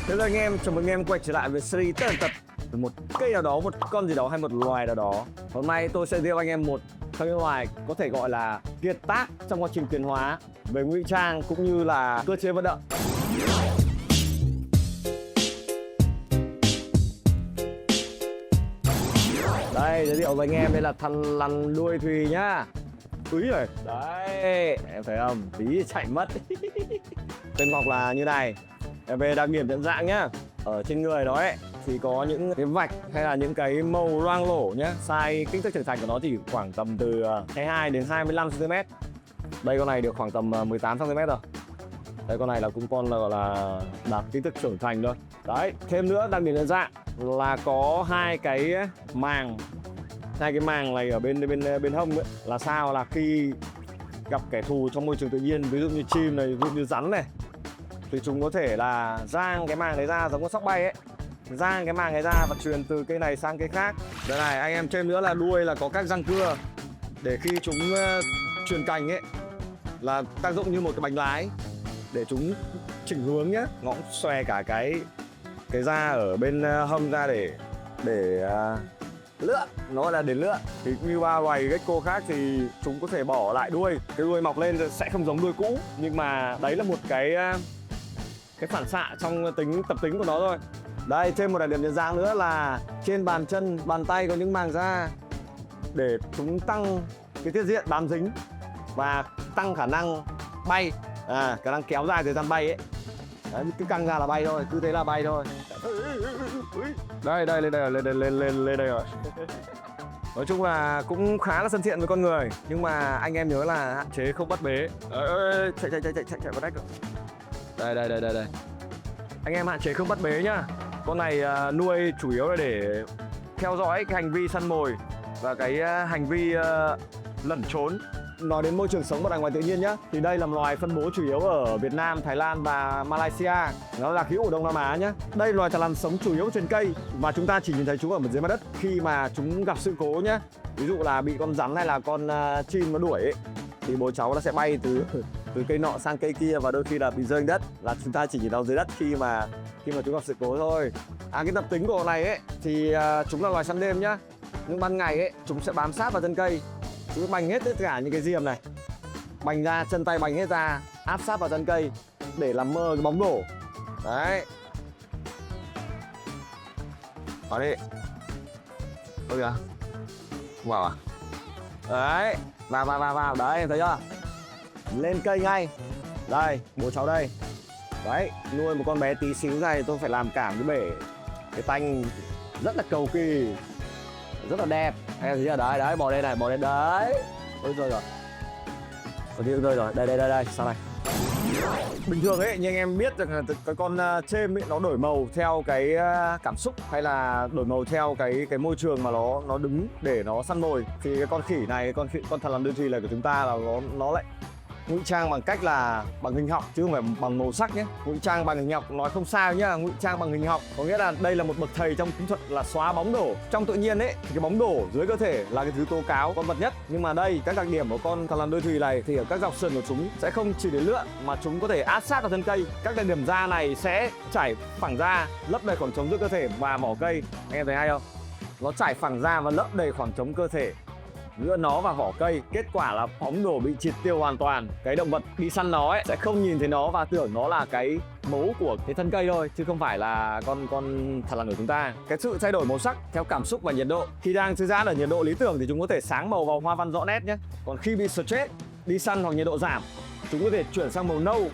Hello anh em, chào mừng anh em quay trở lại với series tất tần tật một cây nào đó, một con gì đó hay một loài nào đó. Hôm nay tôi sẽ review anh em một con loài có thể gọi là kiệt tác trong quá trình tiến hóa về ngụy trang cũng như là cơ chế vận động. Đây, giới thiệu với anh em đây là thằn lằn đuôi thùy nhá. Úi rồi, đấy, em thấy không? Tí chạy mất. Tên ngọc là như này. Về đặc điểm nhận dạng nhá, ở trên người đó ấy thì có những cái vạch hay là những cái màu loang lổ nhá. Size kích thước trưởng thành của nó thì khoảng tầm từ 22 đến 25 cm. Đây con này được khoảng tầm 18 cm rồi. Đây con này là cũng con là gọi là đạt kích thước trưởng thành thôi. Đấy, thêm nữa đặc điểm nhận dạng là có hai cái màng này ở bên hông ấy. Là sao, là khi gặp kẻ thù trong môi trường tự nhiên, ví dụ như chim này, ví dụ như rắn này, thì chúng có thể là giang cái màng đấy ra giống con sóc bay ấy, giang cái màng ấy ra và truyền từ cây này sang cây khác. Đây này anh em, thêm nữa là đuôi là có các răng cưa để khi chúng truyền cành ấy là tác dụng như một cái bánh lái để chúng chỉnh hướng nhé. Nó cũng xòe cả cái da ở bên hông ra để lựa, nó gọi là để lựa. Thì như ba loài gecko khác thì chúng có thể bỏ lại đuôi, cái đuôi mọc lên sẽ không giống đuôi cũ, nhưng mà đấy là một cái phản xạ trong tập tính của nó thôi. Đây, thêm một đặc điểm nhận dạng nữa là trên bàn chân, bàn tay có những màng da để chúng tăng cái tiết diện bám dính và tăng khả năng bay, khả năng kéo dài thời gian bay ấy. Đấy, cứ căng ra là bay thôi, cứ thế là bay thôi. Đây, lên đây rồi. Nói chung là cũng khá là thân thiện với con người, nhưng mà anh em nhớ là hạn chế không bắt bế. Chạy vào đách rồi. Đây. Anh em hạn chế không bắt bế nhá. Con này nuôi chủ yếu là để theo dõi cái hành vi săn mồi và cái hành vi lẩn trốn. Nói đến môi trường sống ở ngoài tự nhiên nhá, thì đây là một loài phân bố chủ yếu ở Việt Nam, Thái Lan và Malaysia. Nó là khí hậu Đông Nam Á nhá. Đây là loài thằn lằn sống chủ yếu trên cây và chúng ta chỉ nhìn thấy chúng ở dưới mặt đất khi mà chúng gặp sự cố nhá. Ví dụ là bị con rắn hay là con chim nó đuổi ấy, thì bố cháu nó sẽ bay từ cây nọ sang cây kia và đôi khi là bị rơi đất, là chúng ta chỉ nhìn thấy dưới đất khi mà chúng gặp sự cố thôi. Cái tập tính của con này ấy thì chúng là loài săn đêm nhá. Nhưng ban ngày ấy chúng sẽ bám sát vào thân cây, chúng bành hết tất cả những cái diềm này, bành ra, chân tay bành hết ra, áp sát vào thân cây để làm mờ cái bóng đổ. Đấy. Vào đi. Ôi kìa. Vào à? Đấy. Vào. Đấy, thấy chưa? Lên cây ngay. Đây, bố cháu đây. Đấy, nuôi một con bé tí xíu này tôi phải làm cảm cái bể cái tanh rất là cầu kỳ, rất là đẹp. Em thấy chưa? Đấy, bò lên đấy. Ôi rồi. Còn đi rơi rồi. Đây, sao này? Bình thường ấy, như anh em biết rằng là cái con chêm ấy nó đổi màu theo cái cảm xúc hay là đổi màu theo cái môi trường mà nó đứng để nó săn mồi. Thì cái con khỉ này, con thằn lằn đuôi thùy này của chúng ta là nó lại ngụy trang bằng cách là bằng hình học chứ không phải bằng màu sắc nhé. Ngụy trang bằng hình học nói không sao nhá, ngụy trang bằng hình học có nghĩa là đây là một bậc thầy trong kỹ thuật là xóa bóng đổ. Trong tự nhiên ấy thì cái bóng đổ dưới cơ thể là cái thứ tố cáo con vật nhất, nhưng mà đây các đặc điểm của con thằn lằn đuôi thùy này thì ở các dọc sườn của chúng sẽ không chỉ để lượn mà chúng có thể áp sát vào thân cây. Các đặc điểm da này sẽ trải phẳng da, lấp đầy khoảng trống giữa cơ thể và vỏ cây. Anh em thấy hay không? Nó trải phẳng da và lấp đầy khoảng trống cơ thể giữa nó và vỏ cây, kết quả là bóng đổ bị triệt tiêu hoàn toàn. Cái động vật đi săn nó ấy sẽ không nhìn thấy nó và tưởng nó là cái mấu của cái thân cây thôi, chứ không phải là con thằn lằn của chúng ta. Cái sự thay đổi màu sắc theo cảm xúc và nhiệt độ, khi đang thư giãn ở nhiệt độ lý tưởng thì chúng có thể sáng màu vào hoa văn rõ nét nhé. Còn khi bị stress, đi săn hoặc nhiệt độ giảm, chúng có thể chuyển sang màu nâu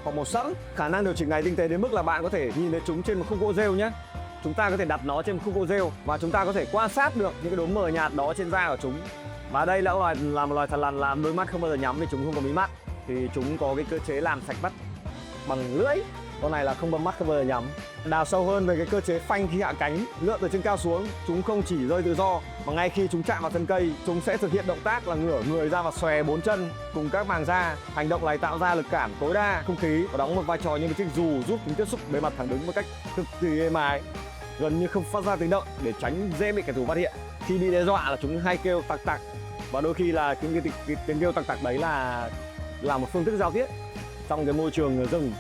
hoặc màu sẫm. Khả năng điều chỉnh này tinh tế đến mức là bạn có thể nhìn thấy chúng trên một khúc gỗ rêu nhé. Chúng ta có thể đặt nó trên một khúc gỗ rêu và chúng ta có thể quan sát được những cái đốm mờ nhạt đó trên da của chúng. Và đây là một loài thằn lằn làm đôi mắt không bao giờ nhắm vì chúng không có mí mắt, thì chúng có cái cơ chế làm sạch mắt bằng lưỡi. Con này là không bấm mắt, không bao giờ nhắm. Đào sâu hơn về cái cơ chế phanh khi hạ cánh, lượn từ trên cao xuống, chúng không chỉ rơi tự do mà ngay khi chúng chạm vào thân cây, chúng sẽ thực hiện động tác là ngửa người ra và xòe bốn chân cùng các màng da. Hành động này tạo ra lực cản tối đa không khí và đóng một vai trò như một chiếc dù giúp chúng tiếp xúc bề mặt thẳng đứng một cách cực kỳ êm ái, gần như không phát ra tiếng động để tránh dễ bị kẻ thù phát hiện. Khi bị đe dọa là chúng hay kêu tặc, và đôi khi là cái tiếng kêu tặc đấy là một phương thức giao tiếp trong cái môi trường rừng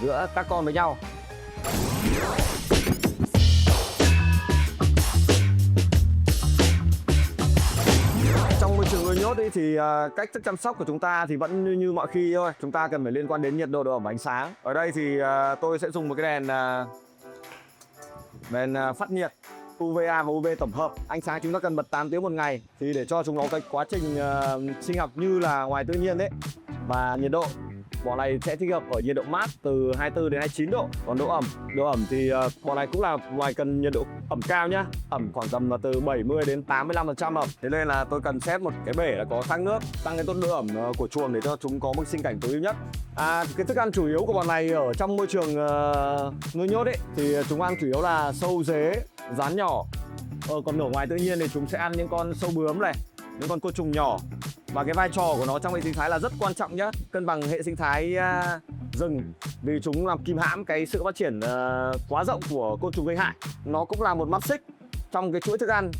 giữa các con với nhau. Trong môi trường nuôi nhốt ấy thì cách thức chăm sóc của chúng ta thì vẫn như mọi khi thôi. Chúng ta cần phải liên quan đến nhiệt độ, độ ẩm, ánh sáng. Ở đây thì tôi sẽ dùng một cái đèn phát nhiệt UVA và UV tổng hợp. Ánh sáng chúng ta cần bật 8 tiếng một ngày thì để cho chúng nó cái quá trình sinh học như là ngoài tự nhiên đấy. Và nhiệt độ bò này sẽ thích hợp ở nhiệt độ mát từ 24 đến 29 độ. Còn độ ẩm thì bò này cũng là loài cần nhiệt độ ẩm cao nhá. Ẩm khoảng tầm là từ 70 đến 85% ẩm. Thế nên là tôi cần xét một cái bể là có thác nước, tăng cái độ ẩm của chuồng để cho chúng có một sinh cảnh tối ưu nhất. Cái thức ăn chủ yếu của bò này ở trong môi trường nuôi nhốt ấy thì chúng ăn chủ yếu là sâu, dế, rán nhỏ. Còn ở ngoài tự nhiên thì chúng sẽ ăn những con sâu bướm này, những con côn trùng nhỏ. Và cái vai trò của nó trong hệ sinh thái là rất quan trọng nhé, cân bằng hệ sinh thái rừng, vì chúng làm kìm hãm cái sự phát triển quá rộng của côn trùng gây hại. Nó cũng là một mắt xích trong cái chuỗi thức ăn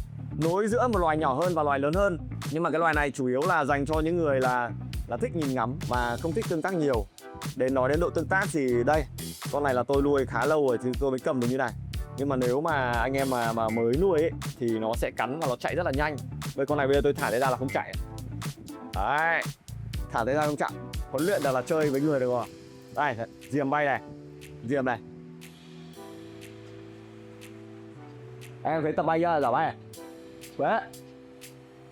nối giữa một loài nhỏ hơn và loài lớn hơn. Nhưng mà cái loài này chủ yếu là dành cho những người là thích nhìn ngắm và không thích tương tác nhiều. Để nói đến độ tương tác thì đây, con này là tôi nuôi khá lâu rồi thì tôi mới cầm được như này. Nhưng mà nếu mà anh em mà mới nuôi ấy, thì nó sẽ cắn và nó chạy rất là nhanh. Với con này bây giờ tôi thả đây ra là không chạy. Đấy, thả đây ra không chạy. Huấn luyện là chơi với người được rồi. Đây, diềm bay này, diềm này. Em thấy tập bay chưa? Giỏi bay này. Quá.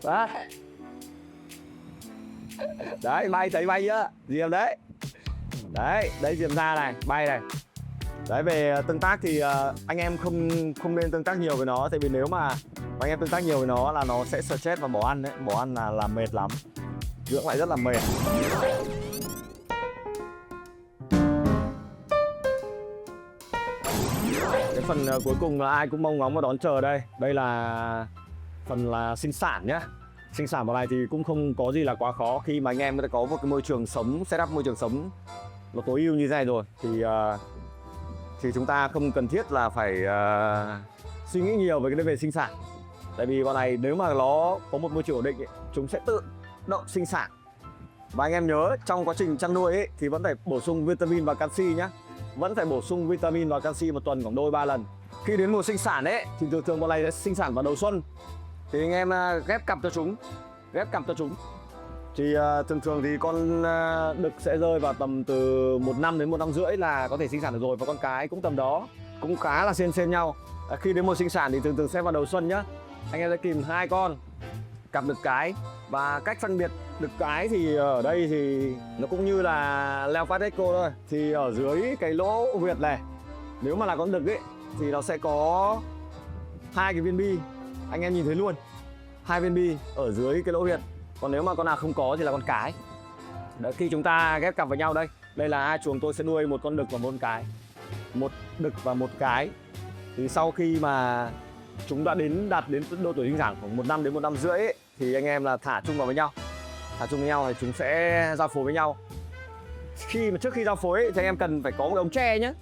Quá. Đấy, bay thấy bay chưa? Diềm đấy. Đấy, đấy diềm ra này, bay này. Đấy, về tương tác thì anh em không nên tương tác nhiều với nó. Tại vì nếu mà anh em tương tác nhiều với nó là nó sẽ stress và bỏ ăn đấy. Bỏ ăn là mệt lắm, dưỡng lại rất là mệt. Cái phần cuối cùng là ai cũng mong ngóng và đón chờ đây. Đây là phần là sinh sản nhé. Sinh sản vào này thì cũng không có gì là quá khó khi mà anh em đã có một cái môi trường sống, setup môi trường sống nó tối ưu như thế này rồi thì chúng ta không cần thiết là phải suy nghĩ nhiều về cái về sinh sản. Tại vì con này nếu mà nó có một môi trường ổn định ấy, chúng sẽ tự động sinh sản. Và anh em nhớ trong quá trình chăn nuôi ấy, thì vẫn phải bổ sung vitamin và canxi nhé. Vẫn phải bổ sung vitamin và canxi một tuần khoảng đôi 3 lần. Khi đến mùa sinh sản ấy thì thường con này sẽ sinh sản vào đầu xuân. Thì anh em ghép cặp cho chúng. Thì thường thì con đực sẽ rơi vào tầm từ 1 năm đến 1 năm rưỡi là có thể sinh sản được rồi. Và con cái cũng tầm đó, cũng khá là xen nhau. Khi đến mùa sinh sản thì thường sẽ vào đầu xuân nhá. Anh em sẽ kìm 2 con cặp đực cái. Và cách phân biệt đực cái thì ở đây thì nó cũng như là Leopard Echo thôi. Thì ở dưới cái lỗ huyệt này, nếu mà là con đực ấy thì nó sẽ có 2 cái viên bi. Anh em nhìn thấy luôn, 2 viên bi ở dưới cái lỗ huyệt. Còn nếu mà con nào không có thì là con cái. Đấy, khi chúng ta ghép cặp với nhau đây, đây là 2 chuồng tôi sẽ nuôi một con đực và một con cái. Một đực và một cái. Thì sau khi mà chúng đã đạt đến độ tuổi sinh sản khoảng 1 năm đến 1 năm rưỡi ấy, thì anh em là thả chung vào với nhau. Thả chung với nhau thì chúng sẽ giao phối với nhau. Trước khi giao phối ấy, thì anh em cần phải có một ống tre nhé.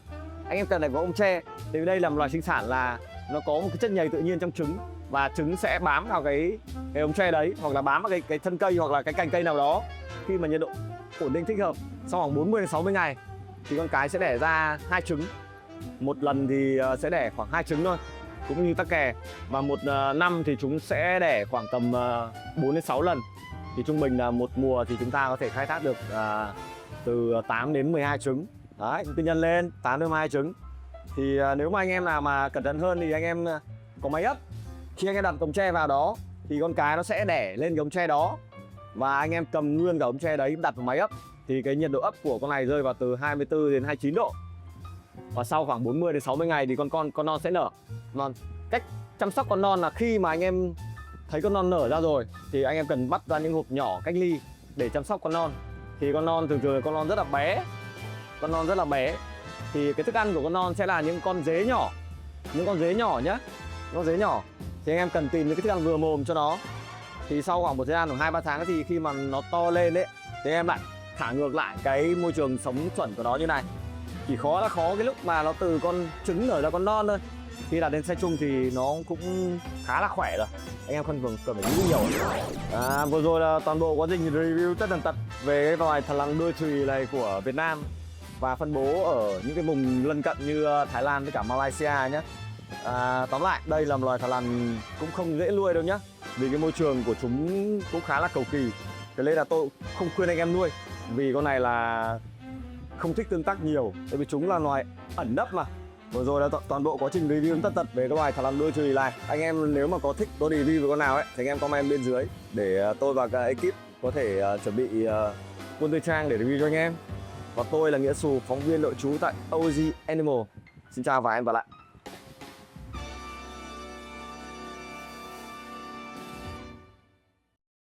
Anh em cần phải có ống tre. Thì đây là một loài sinh sản là nó có một cái chất nhầy tự nhiên trong trứng. Và trứng sẽ bám vào cái ống tre đấy, hoặc là bám vào cái thân cây hoặc là cái cành cây nào đó. Khi mà nhiệt độ ổn định thích hợp, sau khoảng 40 đến 60 ngày thì con cái sẽ đẻ ra 2 trứng. Một lần thì sẽ đẻ khoảng 2 trứng thôi, cũng như tắc kè. Và một năm thì chúng sẽ đẻ khoảng tầm 4 đến 6 lần. Thì trung bình là một mùa thì chúng ta có thể khai thác được từ 8 đến 12 trứng. Đấy, cứ nhân lên 8 đến 12 trứng. Thì nếu mà anh em nào mà cẩn thận hơn thì anh em có máy ấp. Khi anh em đặt ống tre vào đó thì con cái nó sẽ đẻ lên cái ống tre đó. Và anh em cầm nguyên cả ống tre đấy đặt vào máy ấp. Thì cái nhiệt độ ấp của con này rơi vào từ 24 đến 29 độ. Và sau khoảng 40 đến 60 ngày thì con non sẽ nở. Cách chăm sóc con non là khi mà anh em thấy con non nở ra rồi thì anh em cần bắt ra những hộp nhỏ cách ly để chăm sóc con non. Thì con non thường con non rất là bé. Con non rất là bé. Thì cái thức ăn của con non sẽ là những con dế nhỏ. Những con dế nhỏ nhá. Con dế nhỏ. Thì anh em cần tìm những cái thức ăn vừa mồm cho nó. Thì sau khoảng một thời gian khoảng 2-3 tháng thì khi mà nó to lên ấy thì em lại thả ngược lại cái môi trường sống chuẩn của nó như này. Chỉ khó cái lúc mà nó từ con trứng nở ra con non thôi. Khi đặt lên xe chung thì nó cũng khá là khỏe rồi. Anh em không cần phải nghĩ nhiều. Vừa rồi là toàn bộ quá trình review tất tần tật về cái loài thằn lằn đuôi chùy này của Việt Nam. và phân bố ở những cái vùng lân cận như Thái Lan với cả Malaysia nhé. Tóm lại đây là một loài thằn lằn cũng không dễ nuôi đâu nhá, vì cái môi trường của chúng cũng khá là cầu kỳ. Thế nên là tôi không khuyên anh em nuôi, vì con này là không thích tương tác nhiều, tại vì chúng là loài ẩn nấp mà. Vừa rồi là toàn bộ quá trình review tất tật về các loài thằn lằn đuôi chùy này. Anh em nếu mà có thích tôi review về con nào ấy thì anh em comment bên dưới để tôi và cả ekip có thể chuẩn bị quân tư trang để review cho anh em. Và tôi là Nghĩa Xù, phóng viên nội trú tại OG Animal. Xin chào và hẹn gặp lại.